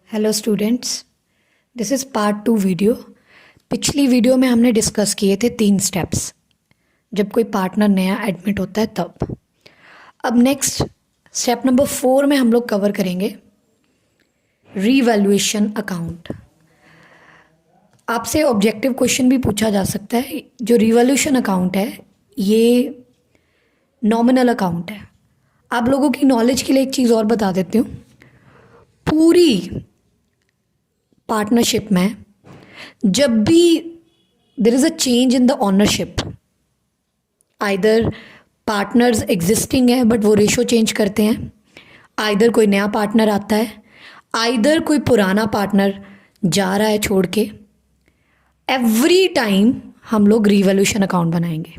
Hello students, this is part 2 video. पिछली video में हमने डिस्कस किए थे 3 स्टेप्स जब कोई पार्टनर नया एडमिट होता है तब। अब नेक्स्ट स्टेप नंबर 4 में हम लोग कवर करेंगे रीवैल्यूएशन अकाउंट। आपसे ऑब्जेक्टिव क्वेश्चन भी पूछा जा सकता है। जो रीवैल्यूएशन अकाउंट है ये नॉमिनल अकाउंट है। आप लोगों की नॉलेज के लिए एक चीज़ और बता देती हूँ। पूरी पार्टनरशिप में जब भी there is a change in the ownership, either partners existing है बट वो रेशो चेंज करते हैं, आइदर कोई नया पार्टनर आता है, आइदर कोई पुराना पार्टनर जा रहा है छोड़ के, एवरी टाइम हम लोग रिवॉल्यूशन अकाउंट बनाएंगे।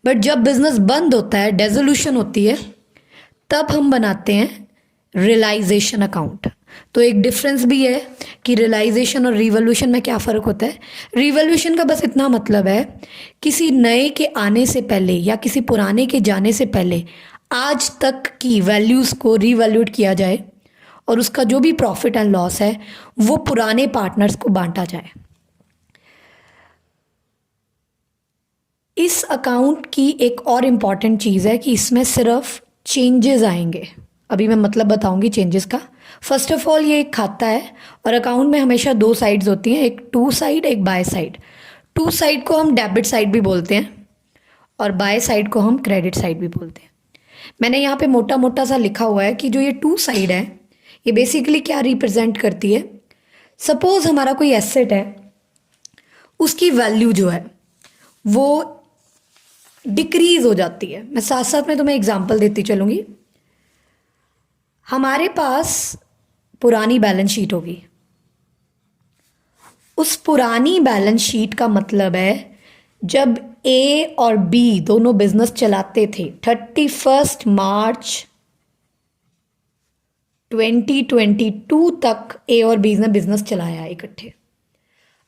बट जब बिजनेस बंद होता है, डेजोल्यूशन होती है, तब हम बनाते हैं रियलाइजेशन अकाउंट। तो एक डिफरेंस भी है कि रियलाइजेशन और रिवॉल्यूशन में क्या फ़र्क होता है। रिवॉल्यूशन का बस इतना मतलब है किसी नए के आने से पहले या किसी पुराने के जाने से पहले आज तक की वैल्यूज़ को रिवैल्यूएट किया जाए और उसका जो भी प्रॉफिट एंड लॉस है वो पुराने पार्टनर्स को बांटा जाए। इस अकाउंट की एक और इम्पॉर्टेंट चीज़ है कि इसमें सिर्फ चेंजेस आएंगे। अभी मैं मतलब बताऊंगी चेंजेस का। फर्स्ट ऑफ ऑल ये एक खाता है और अकाउंट में हमेशा 2 साइड्स होती हैं, एक टू साइड एक बाय साइड। टू साइड को हम डेबिट साइड भी बोलते हैं और बाय साइड को हम क्रेडिट साइड भी बोलते हैं। मैंने यहाँ पे मोटा मोटा सा लिखा हुआ है कि जो ये टू साइड है ये बेसिकली क्या रिप्रेजेंट करती है। सपोज हमारा कोई एसेट है, उसकी वैल्यू जो है वो डिक्रीज हो जाती है। मैं साथ साथ में तुम्हें एग्जांपल देती चलूँगी। हमारे पास पुरानी बैलेंस शीट होगी। उस पुरानी बैलेंस शीट का मतलब है जब ए और बी दोनों बिजनेस चलाते थे 31 मार्च 2022 तक ए और बी ने बिजनेस चलाया इकट्ठे।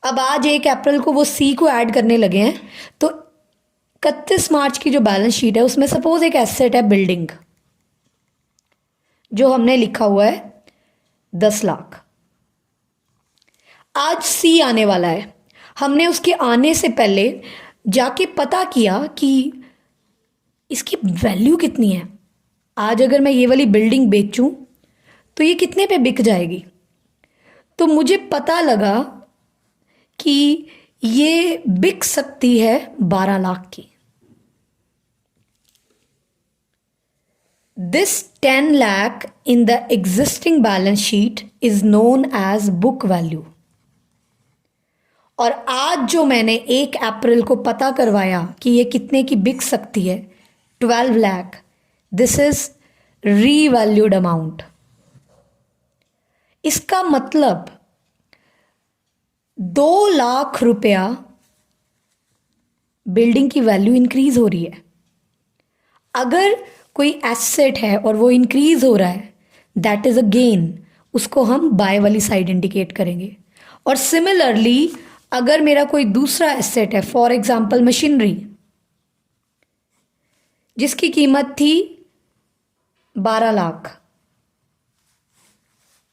अब आज 1 अप्रैल को वो सी को ऐड करने लगे हैं, तो 31 मार्च की जो बैलेंस शीट है उसमें सपोज एक एसेट है बिल्डिंग, जो हमने लिखा हुआ है 10 लाख। आज सी आने वाला है, हमने उसके आने से पहले जाके पता किया कि इसकी वैल्यू कितनी है। आज अगर मैं ये वाली बिल्डिंग बेचूं तो ये कितने पे बिक जाएगी। तो मुझे पता लगा कि ये बिक सकती है 12 लाख की। This 10 lakh in the existing balance sheet is known as book value। और आज जो मैंने 1 अप्रैल को पता करवाया कि ये कितने की बिक सकती है 12 lakh, this is revalued amount. इसका मतलब 2 लाख रुपया बिल्डिंग की वैल्यू इंक्रीज हो रही है। अगर कोई एसेट है और वो इंक्रीज हो रहा है, दैट इज अ गेन। उसको हम बाय वाली साइड इंडिकेट करेंगे। और सिमिलरली अगर मेरा कोई दूसरा एसेट है, फॉर एग्जांपल मशीनरी, जिसकी कीमत थी 12 लाख,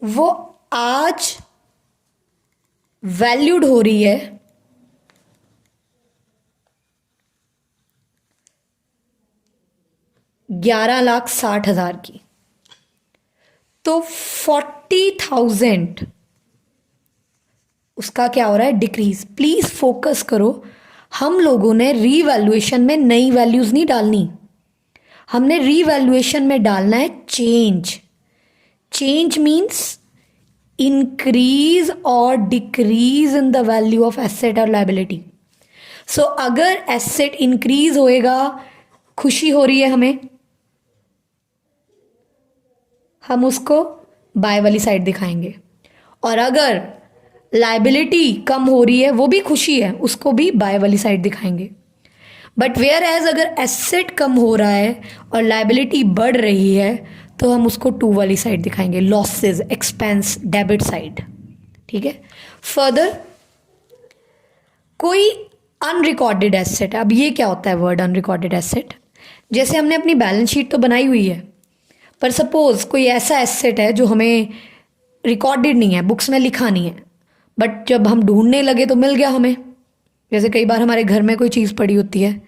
वो आज वैल्यूड हो रही है 11,60,000 की। तो 40,000 उसका क्या हो रहा है, डिक्रीज। प्लीज फोकस करो, हम लोगों ने रीवैल्यूएशन में नई वैल्यूज नहीं डालनी, हमने रीवैल्यूएशन में डालना है चेंज। चेंज मीन्स इंक्रीज और decrease in the value of asset और लायबिलिटी। सो अगर एसेट इंक्रीज होएगा, खुशी हो रही है हमें, हम उसको बाय वाली साइड दिखाएंगे। और अगर लायबिलिटी कम हो रही है, वो भी खुशी है, उसको भी बाय वाली साइड दिखाएंगे। बट वेयर एज अगर एसेट कम हो रहा है और लायबिलिटी बढ़ रही है तो हम उसको टू वाली साइड दिखाएंगे, लॉसेस, एक्सपेंस, डेबिट साइड। ठीक है। फर्दर कोई अनरिकॉर्डेड एसेट। अब ये क्या होता है वर्ड अनरिकॉर्डेड एसेट? जैसे हमने अपनी बैलेंस शीट तो बनाई हुई है, पर सपोज कोई ऐसा एसेट है जो हमें रिकॉर्डेड नहीं है, बुक्स में लिखा नहीं है, बट जब हम ढूंढने लगे तो मिल गया हमें। जैसे कई बार हमारे घर में कोई चीज़ पड़ी होती है,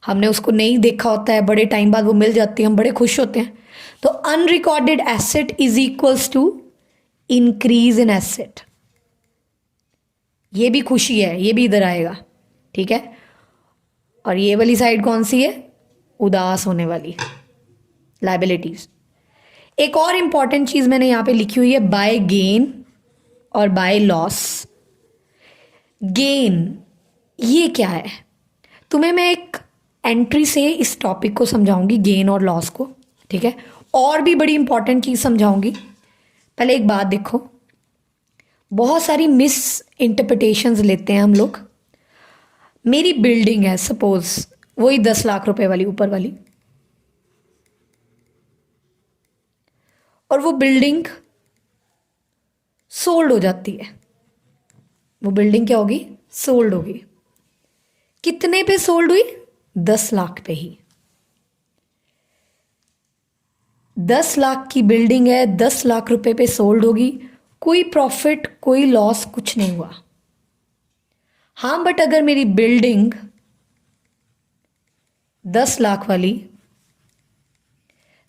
हमने उसको नहीं देखा होता है, बड़े टाइम बाद वो मिल जाती है, हम बड़े खुश होते हैं। तो unrecorded asset is equals to increase in asset. ये भी खुशी है, ये भी इधर आएगा, ठीक है। और ये वाली साइड कौन सी है? उदास होने वाली, लाइबिलिटीज। एक और इंपॉर्टेंट चीज मैंने यहां पे लिखी हुई है, बाय गेन और बाय लॉस। गेन ये क्या है? तुम्हें मैं एक एंट्री से इस टॉपिक को समझाऊंगी, गेन और लॉस को, ठीक है। और भी बड़ी इंपॉर्टेंट चीज समझाऊंगी। पहले एक बात देखो, बहुत सारी मिस इंटरप्रिटेशंस लेते हैं हम लोग। मेरी बिल्डिंग है सपोज, वही 10 लाख रुपए वाली ऊपर वाली, और वो बिल्डिंग सोल्ड हो जाती है। वो बिल्डिंग क्या होगी? सोल्ड होगी। कितने पे सोल्ड हुई? 10 लाख पे ही। 10 लाख की बिल्डिंग है, 10 लाख रुपए पे सोल्ड होगी, कोई प्रॉफिट कोई लॉस कुछ नहीं हुआ। हाँ, बट अगर मेरी बिल्डिंग 10 लाख वाली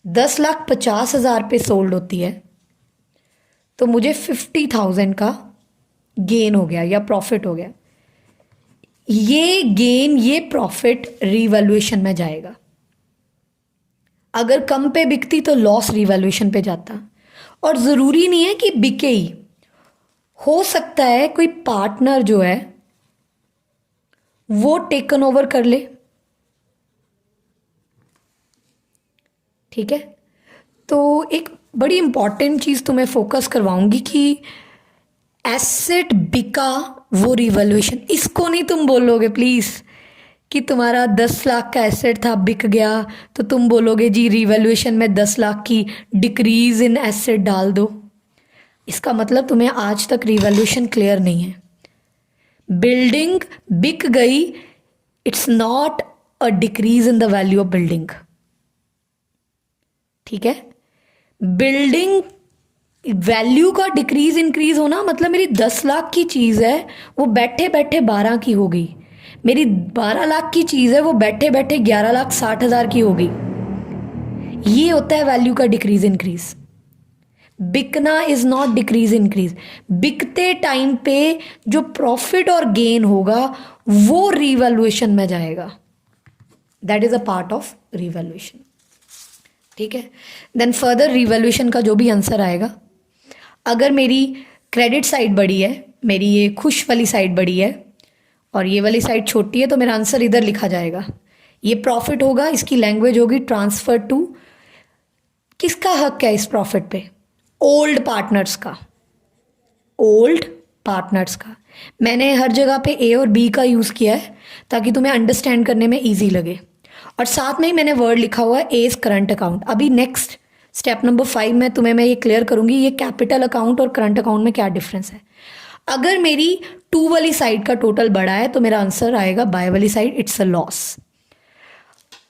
10,50,000 पे सोल्ड होती है, तो मुझे 50,000 का गेन हो गया या प्रॉफिट हो गया। ये गेन, ये प्रॉफिट रिवैल्यूएशन में जाएगा। अगर कम पे बिकती तो लॉस रिवैल्यूएशन पे जाता। और ज़रूरी नहीं है कि बिके ही, हो सकता है कोई पार्टनर जो है वो टेकन ओवर कर ले, ठीक है। तो एक बड़ी इंपॉर्टेंट चीज़ तुम्हें फोकस करवाऊंगी कि एसेट बिका वो रिवैल्यूएशन, इसको नहीं तुम बोलोगे प्लीज़ कि तुम्हारा 10 लाख का एसेट था बिक गया तो तुम बोलोगे जी रिवैल्यूएशन में 10 लाख की डिक्रीज इन एसेट डाल दो। इसका मतलब तुम्हें आज तक रिवैल्यूएशन क्लियर नहीं है। बिल्डिंग बिक गई, it's not a decrease in the value of building, ठीक है। बिल्डिंग वैल्यू का डिक्रीज इंक्रीज होना मतलब मेरी 10 लाख की चीज़ है वो बैठे बैठे 12 की हो गई, मेरी 12 लाख की चीज़ है वो बैठे बैठे 11,60,000 की हो गई। ये होता है वैल्यू का डिक्रीज इंक्रीज। बिकना इज नॉट डिक्रीज इंक्रीज। बिकते टाइम पे जो प्रॉफिट और गेन होगा वो रिवैल्यूएशन में जाएगा। That is a part of revaluation, ठीक है। देन फर्दर रिवैल्यूएशन का जो भी आंसर आएगा, अगर मेरी क्रेडिट साइड बड़ी है, मेरी ये खुश वाली साइड बड़ी है और ये वाली साइड छोटी है, तो मेरा आंसर इधर लिखा जाएगा। ये प्रॉफिट होगा, इसकी लैंग्वेज होगी ट्रांसफर टू, किसका हक है इस प्रॉफिट पे? ओल्ड पार्टनर्स का, ओल्ड पार्टनर्स का। मैंने हर जगह पे ए और बी का यूज़ किया है ताकि तुम्हें अंडरस्टैंड करने में ईजी लगे, और साथ में ही मैंने वर्ड लिखा हुआ है ए इज करंट अकाउंट। अभी नेक्स्ट स्टेप नंबर 5 में तुम्हें मैं ये क्लियर करूंगी ये कैपिटल अकाउंट और करंट अकाउंट में क्या डिफरेंस है। अगर मेरी 2 वाली साइड का टोटल बड़ा है तो मेरा आंसर आएगा बाय वाली साइड, इट्स अ लॉस।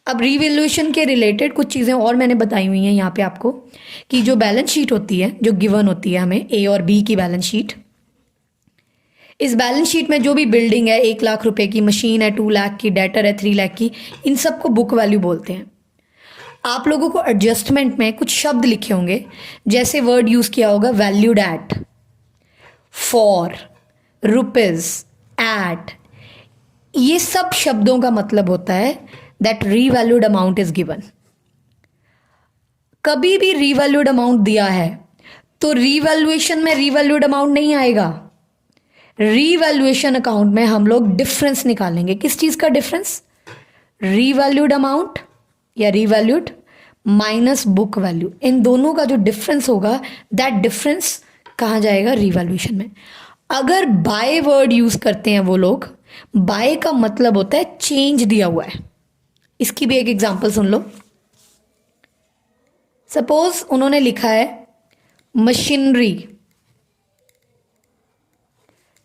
अब रिवैल्यूएशन के रिलेटेड कुछ चीज़ें और मैंने बताई हुई हैं यहाँ पे आपको, कि जो बैलेंस शीट होती है, जो गिवन होती है हमें ए और बी की बैलेंस शीट, इस बैलेंस शीट में जो भी बिल्डिंग है 1 लाख रुपए की, मशीन है 2 लाख की, डेटर है 3 लाख की, इन सबको बुक वैल्यू बोलते हैं। आप लोगों को एडजस्टमेंट में कुछ शब्द लिखे होंगे, जैसे वर्ड यूज़ किया होगा valued at, for, rupees, at. ये सब शब्दों का मतलब होता है that revalued amount is given. कभी भी रीवैल्यूड अमाउंट दिया है तो रीवैल्यूएशन में रीवैल्यूड अमाउंट नहीं आएगा। रीवैल्यूएशन अकाउंट में हम लोग डिफरेंस निकालेंगे। किस चीज का डिफरेंस? रीवैल्यूड अमाउंट या रीवैल्यूड माइनस बुक वैल्यू, इन दोनों का जो डिफरेंस होगा दैट डिफरेंस कहाँ जाएगा? रीवैल्यूएशन में। अगर बाय वर्ड यूज करते हैं वो लोग, बाय का मतलब होता है चेंज दिया हुआ है। इसकी भी एक एग्जांपल सुन लो। सपोज उन्होंने लिखा है मशीनरी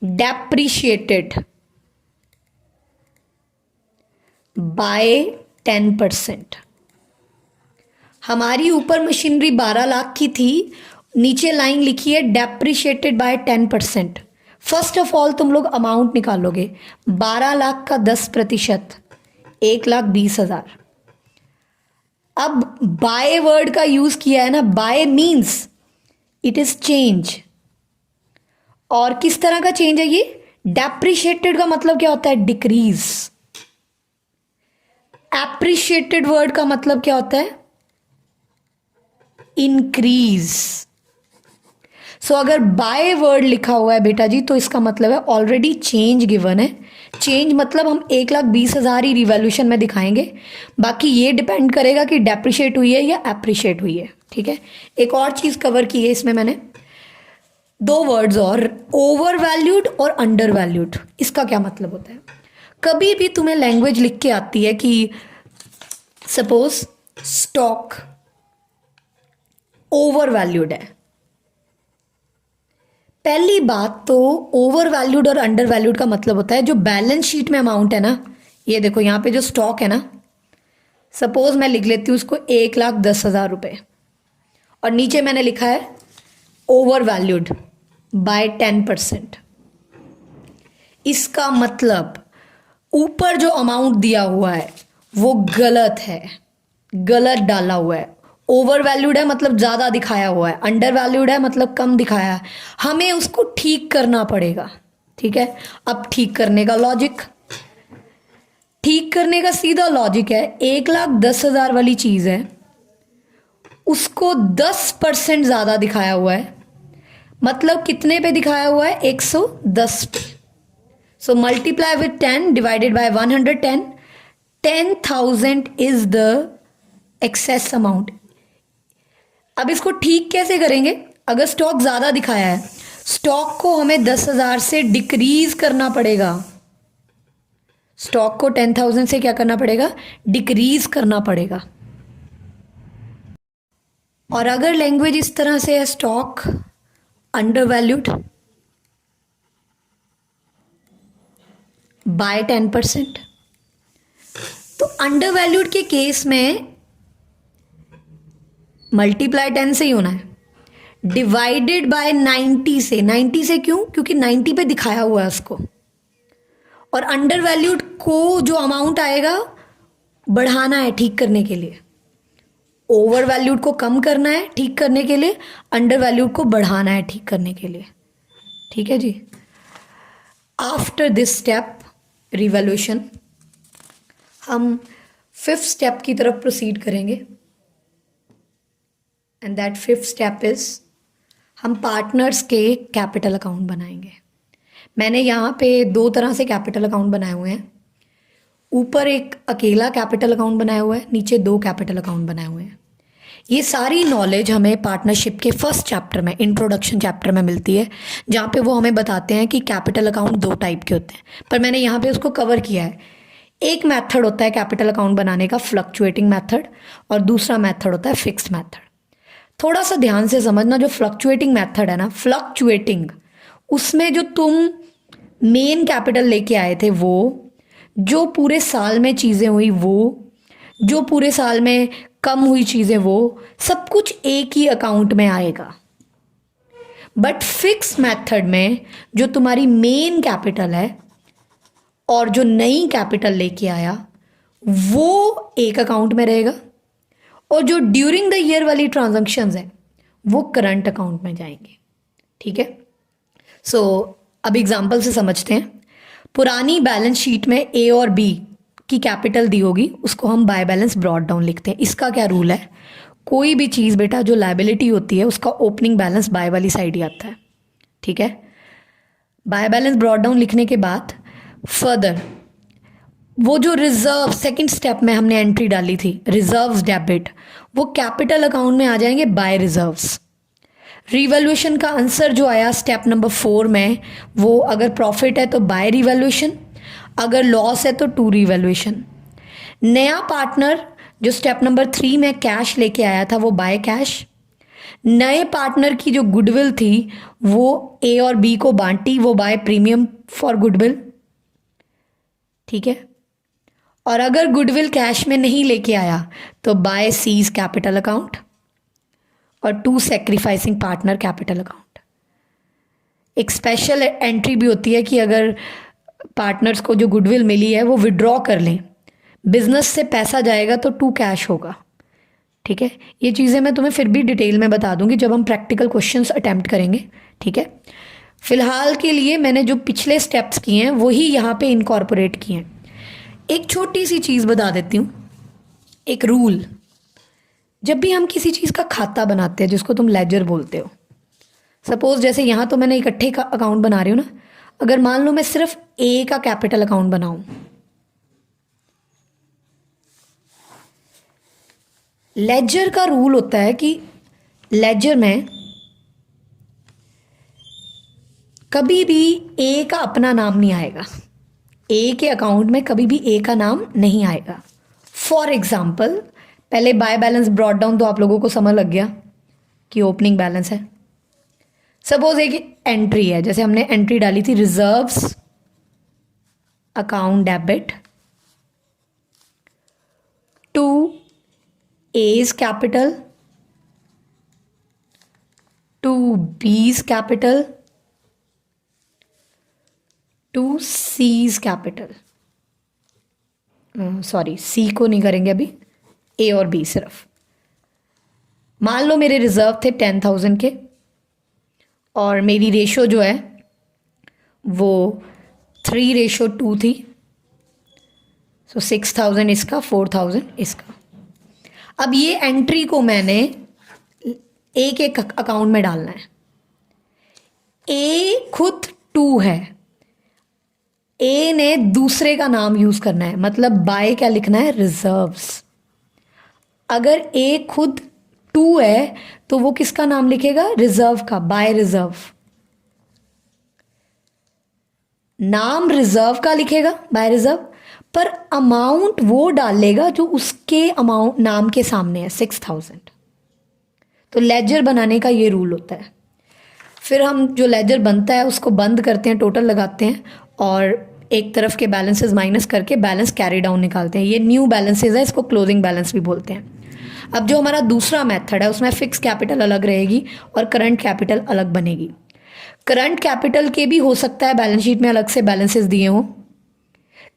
डेप्रिशिएटेड बाय 10%। हमारी ऊपर मशीनरी 12 लाख की थी, नीचे लाइन लिखी है depreciated by 10%। First of all तुम लोग अमाउंट निकालोगे, 12 लाख का 10%, 1,20,000। अब बाय वर्ड का यूज किया है ना, bye means it is change. और किस तरह का चेंज है ये? डेप्रिशिएटेड का मतलब क्या होता है? डिक्रीज। एप्रिशिएटेड वर्ड का मतलब क्या होता है? इंक्रीज। सो अगर बाय वर्ड लिखा हुआ है बेटा जी, तो इसका मतलब है ऑलरेडी चेंज गिवन है। चेंज मतलब हम 1,20,000 ही रिवॉल्यूशन में दिखाएंगे, बाकी ये डिपेंड करेगा कि डेप्रिशिएट हुई है या एप्रिशिएट हुई है। ठीक है, एक और चीज कवर की है इसमें मैंने, दो वर्ड्स और, ओवर वैल्यूड और अंडर वैल्यूड। इसका क्या मतलब होता है? कभी भी तुम्हें लैंग्वेज लिख के आती है कि सपोज स्टॉक ओवर वैल्यूड है, पहली बात तो ओवर वैल्यूड और अंडर वैल्यूड का मतलब होता है जो बैलेंस शीट में अमाउंट है ना, ये देखो यहाँ पे जो स्टॉक है ना, सपोज मैं लिख लेती हूँ उसको 1,10,000 रुपये, और नीचे मैंने लिखा है ओवर वैल्यूड बाय 10%। इसका मतलब ऊपर जो अमाउंट दिया हुआ है वो गलत है, गलत डाला हुआ है। ओवर वैल्यूड है मतलब ज़्यादा दिखाया हुआ है, अंडर वैल्यूड है मतलब कम दिखाया है। हमें उसको ठीक करना पड़ेगा। ठीक है, अब ठीक करने का लॉजिक, ठीक करने का सीधा लॉजिक है, 1,10,000 वाली चीज़ है, उसको 10% ज़्यादा दिखाया हुआ है, मतलब कितने पे दिखाया हुआ है? 110 पे। So multiply with 10 divided by 110, 10,000 is the excess amount. अब इसको ठीक कैसे करेंगे? अगर स्टॉक ज़्यादा दिखाया है, स्टॉक को हमें 10,000 से डिक्रीज करना पड़ेगा। स्टॉक को 10,000 से क्या करना पड़ेगा? डिक्रीज करना पड़ेगा। और अगर लैंग्वेज इस तरह से है, स्टॉक अंडर वैल्यूड बाय 10%, तो अंडर वैल्यूड के केस में मल्टीप्लाई 10 से ही होना है, डिवाइडेड बाय 90 से। 90 से क्यों? क्योंकि 90 पे दिखाया हुआ है उसको। और अंडर वैल्यूड को जो अमाउंट आएगा बढ़ाना है ठीक करने के लिए, ओवर वैल्यूड को कम करना है ठीक करने के लिए, अंडर वैल्यूड को बढ़ाना है ठीक करने के लिए। ठीक है जी। आफ्टर दिस स्टेप रिवॉल्यूशन, हम 5th स्टेप की तरफ प्रोसीड करेंगे, and that 5th step is हम पार्टनर्स के कैपिटल अकाउंट बनाएंगे। मैंने यहाँ पे 2 तरह से कैपिटल अकाउंट बनाए हुए हैं। ऊपर एक अकेला कैपिटल अकाउंट बनाया हुआ है, नीचे 2 कैपिटल अकाउंट बनाए हुए हैं। ये सारी नॉलेज हमें पार्टनरशिप के फर्स्ट चैप्टर में, इंट्रोडक्शन चैप्टर में मिलती है, जहाँ पे वो हमें बताते हैं कि कैपिटल अकाउंट 2 टाइप के होते हैं, पर मैंने यहाँ पे उसको कवर किया है। एक मेथड होता है कैपिटल अकाउंट बनाने का, फ्लक्चुएटिंग मेथड, और दूसरा मेथड होता है फिक्स्ड मेथड। थोड़ा सा ध्यान से समझना, जो फ्लक्चुएटिंग मेथड है ना, फ्लक्चुएटिंग, उसमें जो तुम मेन कैपिटल लेके आए थे वो, जो पूरे साल में चीज़ें हुई वो, जो पूरे साल में कम हुई चीज़ें वो, सब कुछ एक ही अकाउंट में आएगा। बट फिक्स मेथड में जो तुम्हारी मेन कैपिटल है और जो नई कैपिटल लेके आया वो एक अकाउंट में रहेगा, और जो ड्यूरिंग द ईयर वाली ट्रांजैक्शंस हैं वो करंट अकाउंट में जाएंगे। ठीक है, सो अब एग्जांपल से समझते हैं। पुरानी बैलेंस शीट में ए और बी की कैपिटल दी होगी, उसको हम बाय बैलेंस ब्रॉट डाउन लिखते हैं। इसका क्या रूल है? कोई भी चीज़ बेटा जो लायबिलिटी होती है उसका ओपनिंग बैलेंस बाय वाली साइड ही आता है। ठीक है, बाय बैलेंस ब्रॉट डाउन लिखने के बाद फर्दर वो जो रिजर्व, सेकंड स्टेप में हमने एंट्री डाली थी रिजर्व्स डेबिट, वो कैपिटल अकाउंट में आ जाएंगे बाय रिजर्व्स। रिवैल्यूएशन का आंसर जो आया स्टेप नंबर 4 में, वो अगर प्रॉफिट है तो बाय रिवैल्यूएशन, अगर लॉस है तो टू रिवैल्यूएशन। नया पार्टनर जो स्टेप नंबर 3 में कैश लेके आया था वो बाय कैश। नए पार्टनर की जो गुडविल थी वो ए और बी को बांटी, वो बाय प्रीमियम फॉर गुडविल। ठीक है, और अगर गुडविल कैश में नहीं लेके आया तो बाय सीज कैपिटल अकाउंट, और 2 सेक्रीफाइसिंग पार्टनर कैपिटल अकाउंट। एक स्पेशल एंट्री भी होती है कि अगर पार्टनर्स को जो गुडविल मिली है वो विड्रॉ कर लें, बिजनेस से पैसा जाएगा तो 2 कैश होगा। ठीक है, ये चीज़ें मैं तुम्हें फिर भी डिटेल में बता दूंगी जब हम प्रैक्टिकल क्वेश्चंस अटेम्प्ट करेंगे। ठीक है, फिलहाल के लिए मैंने जो पिछले स्टेप्स किए हैं वही यहाँ पे इनकॉर्पोरेट किए हैं। एक छोटी सी चीज़ बता देती हूँ, एक रूल। जब भी हम किसी चीज़ का खाता बनाते हैं जिसको तुम लेजर बोलते हो, सपोज जैसे यहाँ तो मैंने इकट्ठे का अकाउंट बना रही हूँ ना, अगर मान लो मैं सिर्फ ए का कैपिटल अकाउंट बनाऊं, लेजर का रूल होता है कि लेजर में कभी भी ए का अपना नाम नहीं आएगा, ए के अकाउंट में कभी भी ए का नाम नहीं आएगा। फॉर एग्जाम्पल, पहले बाय बैलेंस ब्रॉट डाउन तो आप लोगों को समझ लग गया कि ओपनिंग बैलेंस है। सपोज एक एंट्री है, जैसे हमने एंट्री डाली थी reserves account debit to as capital to B's capital to C's capital. Sorry, C को नहीं करेंगे अभी, ए और बी सिर्फ। मान लो मेरे रिजर्व थे 10,000 के और मेरी रेशो जो है वो 3:2 थी। सो 6,000 इसका, 4,000 इसका। अब ये एंट्री को मैंने एक एक अकाउंट में डालना है। ए खुद 2 है, ए ने दूसरे का नाम यूज करना है, मतलब बाय क्या लिखना है, रिजर्व्स। अगर ए खुद 2 है तो वो किसका नाम लिखेगा, रिजर्व का, बाय रिजर्व। नाम रिजर्व का लिखेगा, बाय रिजर्व, पर अमाउंट वो डालेगा जो उसके अमाउंट नाम के सामने है, 6,000। तो लेजर बनाने का ये रूल होता है। फिर हम जो लेजर बनता है उसको बंद करते हैं, टोटल लगाते हैं और एक तरफ के बैलेंसेस माइनस करके बैलेंस कैरी डाउन निकालते हैं। ये न्यू बैलेंसेस है, इसको क्लोजिंग बैलेंस भी बोलते हैं। अब जो हमारा दूसरा मेथड है उसमें फिक्स कैपिटल अलग रहेगी और करंट कैपिटल अलग बनेगी। करंट कैपिटल के भी हो सकता है बैलेंस शीट में अलग से बैलेंसेस दिए हों।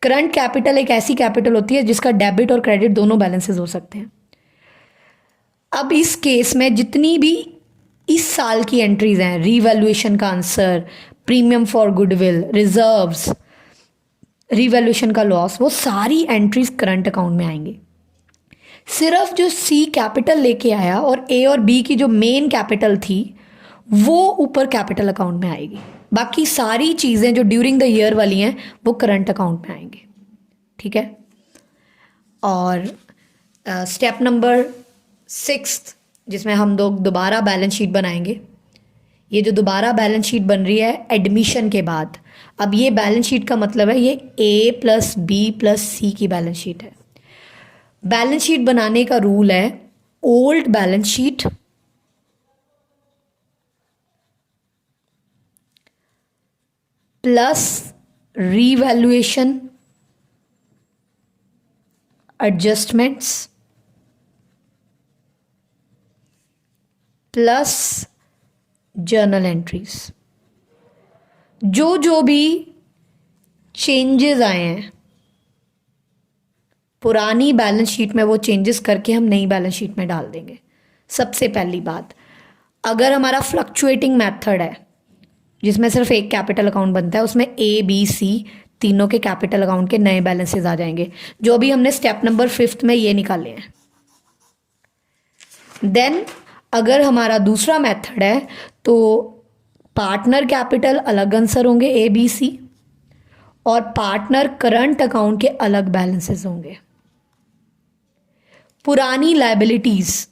करंट कैपिटल एक ऐसी कैपिटल होती है जिसका डेबिट और क्रेडिट दोनों बैलेंसेस हो सकते हैं। अब इस केस में जितनी भी इस साल की एंट्रीज हैं, रीवैल्यूएशन का answer, premium for goodwill, reserves, revaluation का लॉस, वो सारी एंट्रीज करंट अकाउंट में आएंगी। सिर्फ जो सी कैपिटल लेके आया और ए और बी की जो मेन कैपिटल थी वो ऊपर कैपिटल अकाउंट में आएगी। बाकी सारी चीज़ें जो ड्यूरिंग द ईयर वाली हैं वो करंट अकाउंट में आएंगी। ठीक है, और स्टेप नंबर 6 जिसमें हम लोग दोबारा बैलेंस शीट बनाएंगे। ये जो दोबारा बैलेंस शीट बन रही है एडमिशन के बाद, अब ये बैलेंस शीट का मतलब है ये ए प्लस बी प्लस सी की बैलेंस शीट है। बैलेंस शीट बनाने का रूल है old balance sheet plus revaluation adjustments plus journal entries. जो भी चेंजेस आए हैं पुरानी बैलेंस शीट में वो चेंजेस करके हम नई बैलेंस शीट में डाल देंगे। सबसे पहली बात, अगर हमारा फ्लक्चुएटिंग मेथड है जिसमें सिर्फ एक कैपिटल अकाउंट बनता है, उसमें ए बी सी तीनों के कैपिटल अकाउंट के नए बैलेंसेस आ जाएंगे, जो भी हमने स्टेप नंबर 5 में ये निकाले हैं। देन अगर हमारा दूसरा मेथड है तो पार्टनर कैपिटल अलग आंसर होंगे ए बी सी, और पार्टनर करंट अकाउंट के अलग बैलेंसेस होंगे। पुरानी लायबिलिटीज़,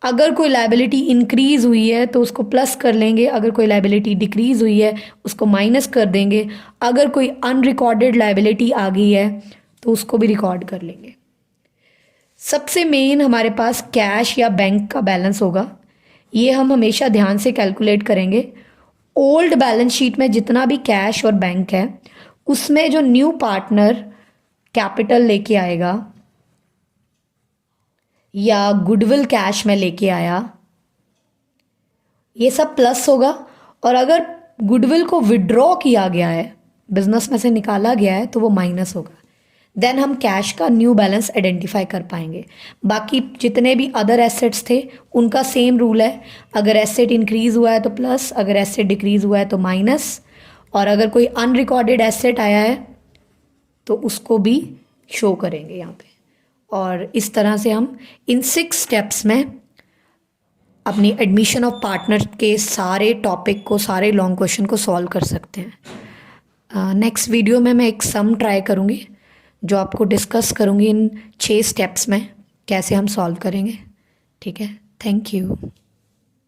अगर कोई लायबिलिटी इंक्रीज हुई है तो उसको प्लस कर लेंगे, अगर कोई लायबिलिटी डिक्रीज हुई है उसको माइनस कर देंगे, अगर कोई अनरिकॉर्डेड लायबिलिटी आ गई है तो उसको भी रिकॉर्ड कर लेंगे। सबसे मेन हमारे पास कैश या बैंक का बैलेंस होगा, ये हम हमेशा ध्यान से कैलकुलेट करेंगे। ओल्ड बैलेंस शीट में जितना भी कैश और बैंक है उसमें जो न्यू पार्टनर कैपिटल लेके आएगा या गुडविल कैश में लेके आया ये सब प्लस होगा। और अगर गुडविल को विड्रॉ किया गया है, बिजनेस में से निकाला गया है, तो वो माइनस होगा। देन हम कैश का न्यू बैलेंस आइडेंटिफाई कर पाएंगे। बाकी जितने भी अदर एसेट्स थे उनका सेम रूल है, अगर एसेट इंक्रीज हुआ है तो प्लस, अगर एसेट डिक्रीज हुआ है तो माइनस, और अगर कोई अनरिकॉर्डेड एसेट आया है तो उसको भी शो करेंगे यहाँ पे। और इस तरह से हम इन 6 स्टेप्स में अपनी एडमिशन ऑफ पार्टनर के सारे टॉपिक को, सारे लॉन्ग क्वेश्चन को सॉल्व कर सकते हैं। नेक्स्ट वीडियो में मैं एक सम ट्राई करूँगी जो आपको डिस्कस करूँगी इन 6 स्टेप्स में कैसे हम सॉल्व करेंगे। ठीक है, थैंक यू।